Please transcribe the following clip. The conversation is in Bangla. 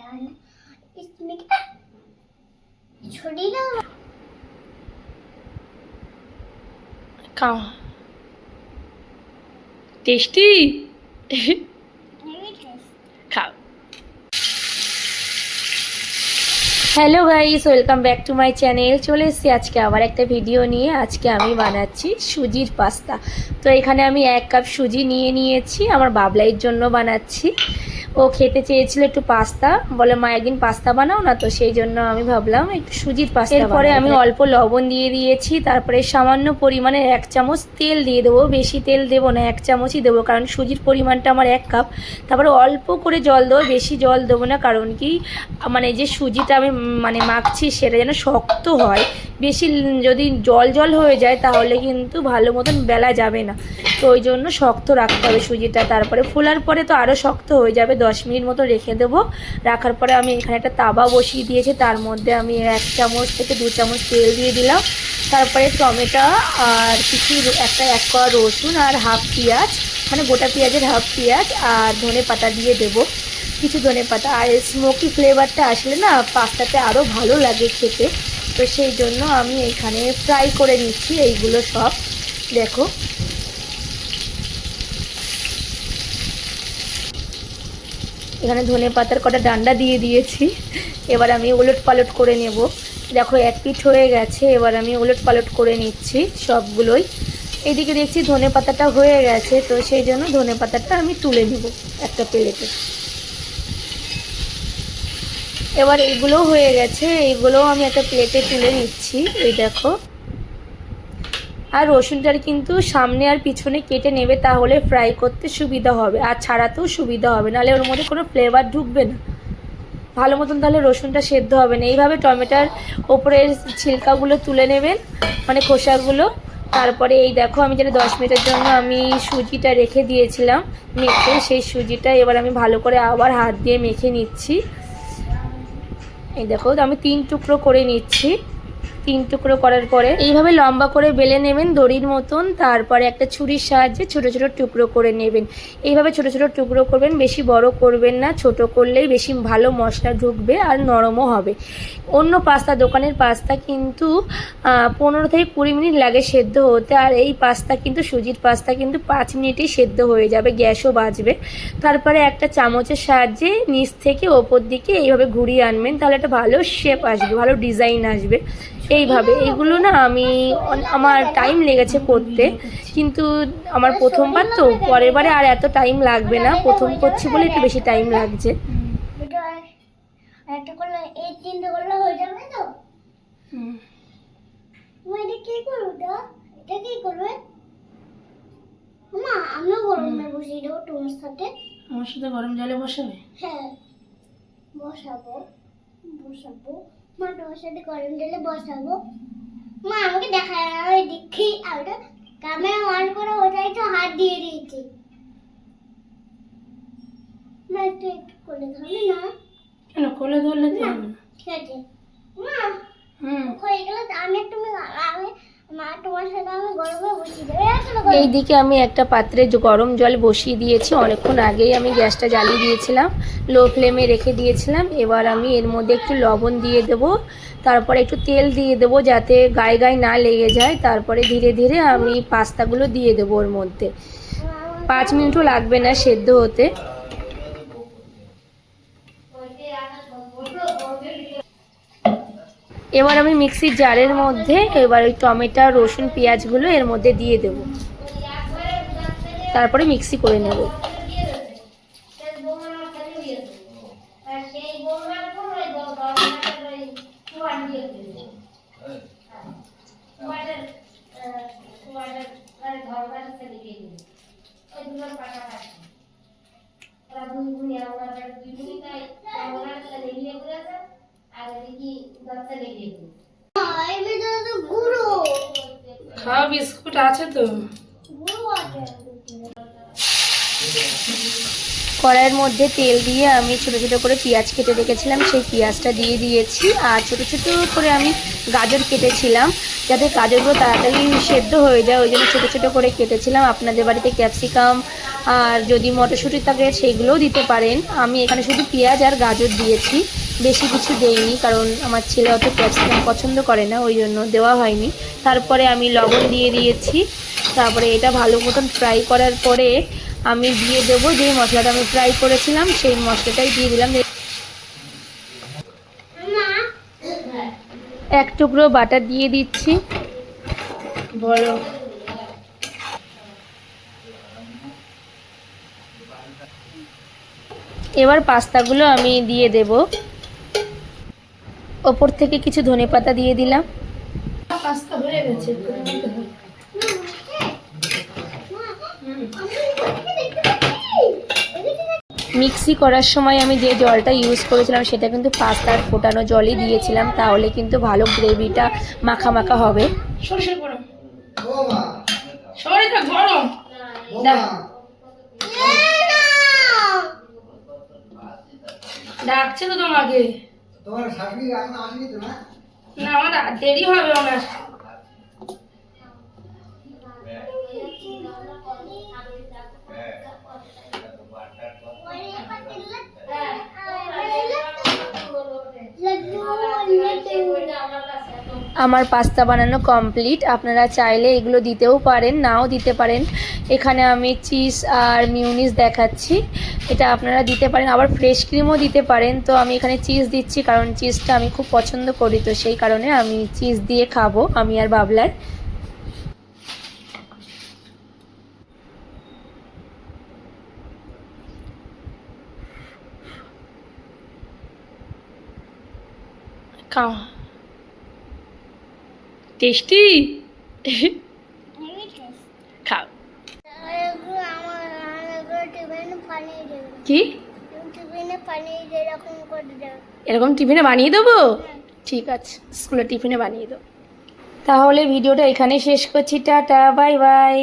इसमें क्या छोटी ना খাও টেস্টি খাও। Hello guys, welcome back to my channel. চলে এসেছি আজকে আবার একটা ভিডিও নিয়ে। আজকে আমি বানাচ্ছি সুজির পাস্তা। তো এখানে আমি 1 কাপ সুজি নিয়েছি, আমার বাবলাইয়ের জন্য বানাচ্ছি। ও খেতে চেয়েছিল একটু পাস্তা, বলে মা একদিন পাস্তা বানাও না, তো সেই জন্য আমি ভাবলাম একটু সুজির পাস্তা। এরপরে আমি অল্প লবণ দিয়ে দিয়েছি, তারপরে সামান্য পরিমাণে 1 চামচ তেল দিয়ে দেবো। বেশি তেল দেবো না, 1 চামচই দেবো, কারণ সুজির পরিমাণটা আমার 1 কাপ। তারপরে অল্প করে জল দেবো, বেশি জল দেবো না, কারণ কি মানে যে সুজিটা আমি মাখছি সেটা যেন শক্ত হয়। বেশি যদি জল হয়ে যায় তাহলে কিন্তু ভালো মতন বেলা যাবে না, তো ওই জন্য শক্ত রাখতে হবে সুজিটা। তারপরে ফোলার পরে তো আরও শক্ত হয়ে যাবে। 10 মিনিট মতো রেখে দেবো। রাখার পরে আমি এখানে একটা তাওয়া বসিয়ে দিয়েছি, তার মধ্যে আমি 1 চামচ থেকে 2 চামচ তেল দিয়ে দিলাম। তারপরে টমেটো আর একটা 1 কোয়া রসুন আর হাফ পেঁয়াজ, মানে গোটা পেঁয়াজের হাফ পেঁয়াজ আর ধনে পাতা দিয়ে দেবো, কিছু ধনে পাতা। আর স্মোকি ফ্লেভারটা আসলে না পাস্তাতে আরও ভালো লাগে খেতে, তো সেই জন্য আমি এখানে ফ্রাই করে নিচ্ছি এইগুলো সব। দেখো এখানে ধনে পাতার কটা ডান্ডা দিয়ে দিয়েছি। এবার আমি উলট পালট করে নেব। দেখো 1 পিঠ হয়ে গেছে, এবার আমি উলট পালট করে নিচ্ছি সবগুলোই। এদিকে দেখছি ধনে পাতাটা হয়ে গেছে, তো সেই জন্য ধনে পাতাটা আমি তুলে নেব একটা প্লেটে। এবার এইগুলো হয়ে গেছে, এইগুলো আমি একটা প্লেটে তুলে নিচ্ছি। এই দেখো, আর রসুনটার কিন্তু সামনে আর পিছনে কেটে নেবে, তাহলে ফ্রাই করতে সুবিধা হবে আর ছাড়াতেও সুবিধা হবে, নাহলে ওর মধ্যে কোনো ফ্লেভার ঢুকবে না ভালো মতন, তাহলে রসুনটা সেদ্ধ হবে না। এইভাবে টমেটোর ওপরের ছিলকাগুলো তুলে নেবেন, মানে খোসাগুলো। তারপরে এই দেখো, আমি যেটা 10 মিনিটের জন্য আমি সুজিটা রেখে দিয়েছিলাম মেখে, সেই সুজিটা এবার আমি ভালো করে আবার হাত দিয়ে মেখে নিচ্ছি। এই দেখো, আমি 3 টুকরো করে নিচ্ছি। 3 টুকরো করার পরে এইভাবে লম্বা করে বেলে নেবেন দড়ির মতন। তারপরে একটা ছুরির সাহায্যে ছোট ছোট টুকরো করে নেবেন। এইভাবে ছোট ছোট টুকরো করবেন, বেশি বড় করবেন না, ছোট করলেই বেশি ভালো মশলা ঢুকবে আর নরমও হবে। অন্য পাস্তা, দোকানের পাস্তা কিন্তু 15 থেকে 20 মিনিট লাগে সেদ্ধ হতে, আর এই পাস্তা কিন্তু সুজির পাস্তা কিন্তু 5 মিনিটেই সেদ্ধ হয়ে যাবে, গ্যাসও বাঁচবে। তারপরে একটা চামচের সাহায্যে নিচ থেকে ওপর দিকে এইভাবে ঘুরিয়ে আনবেন, তাহলে একটা ভালো শেপ আসবে, ভালো ডিজাইন আসবে। এইভাবে এইগুলো না আমার টাইম লেগেছে করতে, কিন্তু আমার প্রথমবার তো, পরের বারে আর এত টাইম লাগবে না, প্রথম করছি বলে একটু বেশি টাইম লাগছে। একটা করলে এই 3টে করলে হয়ে যাবে তো। এটা কি করবো? এটা কি করবে মা? আমিও গরমে বসিয়ে দেবো তোমার সাথে। আমার সাথে গরম জলে বসাবে? হ্যাঁ বসাবো। মা তোমার সাথে গরম জলে বসাবো। মা আমাকে দেখায়, আমি দেখি। আর ক্যামেরা অন করে ওটাই তো হাত দিয়ে দিয়েছি। মা একটু কোলে ধরলে না? কেন কোলে ধরলে তো হবে না? ঠিক আছে মা। হয়ে গেল, আমি তুমি মা তোমার সাথে আমি গরমে বসিয়ে দেবো। এইদিকে আমি একটা পাত্রে গরম জল বসিয়ে দিয়েছি, অনেকক্ষণ আগেই আমি গ্যাসটা জ্বালিয়ে দিয়েছিলাম, লো ফ্লেমে রেখে দিয়েছিলাম। এবার আমি এর মধ্যে একটু লবণ দিয়ে দেবো, তারপরে একটু তেল দিয়ে দেবো যাতে গায়ে গায়ে না লেগে যায়। তারপরে ধীরে ধীরে আমি পাস্তাগুলো দিয়ে দেবো ওর মধ্যে। 5 মিনিটও লাগবে না সেদ্ধ হতে। এবার আমি মিক্সির জারের মধ্যে এবার ওই টমেটো, রসুন, পেঁয়াজগুলো এর মধ্যে দিয়ে দেব, তারপরে মিক্সি করে নেব। খাওয়া বিস্কুট আছে তো। কড়াইয়ের মধ্যে তেল দিয়ে আমি ছোট ছোট করে পেঁয়াজ কেটে রেখেছিলাম, সেই পেঁয়াজটা দিয়ে দিয়েছি। আর ছোট ছোট করে আমি গাজর কেটেছিলাম, যাতে গাজরগুলো তাড়াতাড়ি সেদ্ধ হয়ে যায়, ওই জন্য ছোটো ছোটো করে কেটেছিলাম। আপনাদের বাড়িতে ক্যাপসিকাম আর যদি মটরশুঁটি থাকে সেইগুলোও দিতে পারেন। আমি এখানে শুধু পেঁয়াজ আর গাজর দিয়েছি, বেশি কিছু দেইনি, কারণ আমার ছেলে অত ক্যাপসিকাম পছন্দ করে না, ওই জন্য দেওয়া হয়নি। তারপরে আমি লবণ দিয়ে দিয়েছি। তারপরে এটা ভালো মতন ফ্রাই করার পরে আমি দিয়ে দেবো যেই মশলাটা আমি ফ্রাই করেছিলাম, সেই মশলাটাই দিয়ে দিলাম। এক টুকরো বাটার দিয়ে দিচ্ছি। বলো। এবার পাস্তাগুলো আমি দিয়ে দেব। ওপর থেকে কিছু ধনেপাতা দিয়ে দিলাম। পাস্তা হয়ে গেছে। মিক্সি করার সময় আমি যে জলটা ইউজ করেছিলাম সেটা কিন্তু পাস্তার ফোটানো জলই দিয়েছিলাম, তাহলে কিন্তু ভালো গ্রেভিটা মাখা মাখা হবে। ডাকছে তো তোমাকে। না আমার দেরি হবে ওনার। আমার পাস্তা বানানো কমপ্লিট। আপনারা চাইলে এগুলো দিতেও পারেন, নাও দিতে পারেন। এখানে আমি চিজ আর মিউনিস দেখাচ্ছি, এটা আপনারা দিতে পারেন, আবার ফ্রেশ ক্রিমও দিতে পারেন। তো আমি এখানে চিজ দিচ্ছি কারণ চিজটা আমি খুব পছন্দ করি, তো সেই কারণে আমি চিজ দিয়ে খাবো, আমি আর বাবলার। টেস্টি। খাও। কি এরকম টিফিনে বানিয়ে দেবো? ঠিক আছে, স্কুলে টিফিনে বানিয়ে দেবো। তাহলে ভিডিওটা এখানে শেষ করছি। Tata, bye bye.